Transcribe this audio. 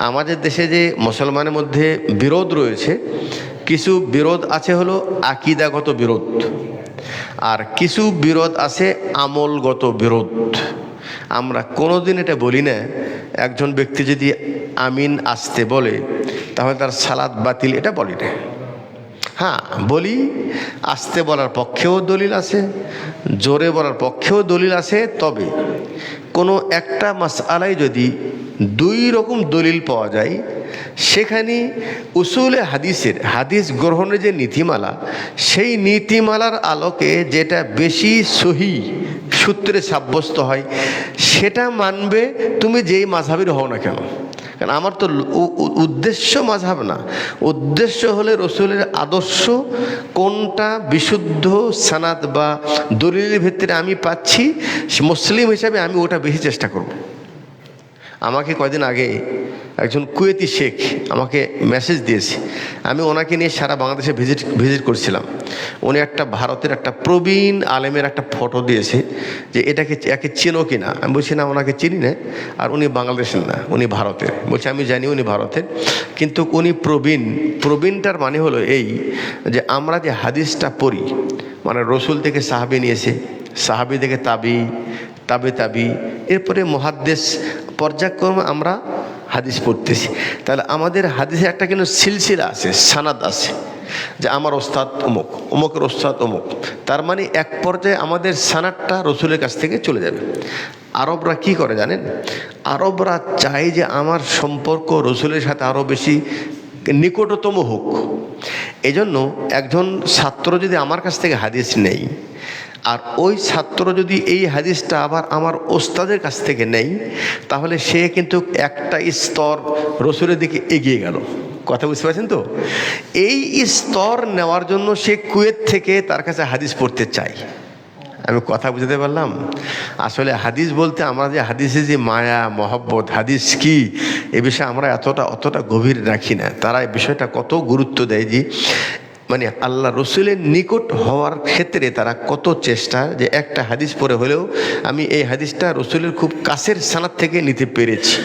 আমাদের দেশে যে মুসলমানের মধ্যে বিরোধ রয়েছে, কিছু বিরোধ আছে হলো আকীদাগত বিরোধ, আর কিছু বিরোধ আছে আমলগত বিরোধ। আমরা কোনোদিন এটা বলি না একজন ব্যক্তি যদি আমিন আসতে বলে তাহলে তার সালাত বাতিল, এটা বলি না। হ্যাঁ, বলি আসতে বলার পক্ষেও দলিল আছে, জোরে বলার পক্ষেও দলিল আছে। তবে কোনো একটা মাসআলায় যদি দুই রকম দলিল পাওয়া যায়, সেখানে উসুলে হাদিস গ্রহণের যে নীতিমালা, সেই নীতিমালার আলোকে যেটা বেশি সহি সূত্রে সাব্যস্ত হয় সেটা মানবে, তুমি যেই মাযহাবের হও না কেন। কারণ আমার তো উদ্দেশ্য মাযহাব না, উদ্দেশ্য হলে রসুলের আদর্শ কোনটা বিশুদ্ধ সানাদ বা দলিলের ভিত্তিতে আমি পাচ্ছি, মুসলিম হিসাবে আমি ওটা বেশি চেষ্টা করব। আমাকে কয়দিন আগে একজন কুয়েতি শেখ আমাকে মেসেজ দিয়েছে, আমি ওনাকে নিয়ে সারা বাংলাদেশে ভিজিট করছিলাম। উনি একটা ভারতের একটা প্রবীণ আলেমের একটা ফটো দিয়েছে যে একে চেনো কি না। আমি বলছি না, ওনাকে চিনি না, আর উনি বাংলাদেশের না, উনি ভারতের। বলছি আমি জানি উনি ভারতের, কিন্তু উনি প্রবীণটার মানে হলো এই যে আমরা যে হাদিসটা পড়ি, মানে রসুল থেকে সাহাবি নিয়েছে, সাহাবি থেকে তাবি, এরপরে মুহাদ্দিস, পর্যায়ক্রমে আমরা হাদিস পড়তেছি। তাহলে আমাদের হাদিসে একটা কিন্তু সিলসিলা আছে, সানাদ আছে, যে আমার ওস্তাদ অমুক, অমুকের ওস্তাদ অমুক। তার মানে এক পর্যায়ে আমাদের সানাদটা রসুলের কাছ থেকে চলে যাবে। আরবরা কি করে জানেন? আরবরা চায় যে আমার সম্পর্ক রসুলের সাথে আরও বেশি নিকটতম হোক। এজন্য একজন ছাত্র যদি আমার কাছ থেকে হাদিস নেই, আর ওই ছাত্র যদি এই হাদিসটা আবার আমার ওস্তাদের কাছ থেকে নেই, তাহলে সে কিন্তু একটা স্তর রসুলের দিকে এগিয়ে গেল। কথা বুঝতে পারছেন তো? এই স্তর নেওয়ার জন্য সে কুয়েত থেকে তার কাছে হাদিস পড়তে চায়। আমি কথা বুঝতে পারলাম? আসলে হাদিস বলতে আমরা যে হাদিসে যে মায়া মহব্বত, হাদিস কি, এ বিষয়ে আমরা অতটা গভীর রাখি না। তারা এই বিষয়টা কত গুরুত্ব দেয়, যে মানে আল্লাহ রসুলের নিকট হওয়ার ক্ষেত্রে তারা কত চেষ্টা, যে একটা হাদিস পড়ে হলেও আমি এই হাদিসটা রসুলের খুব কাছের সানাদ থেকে নিতে পেরেছি।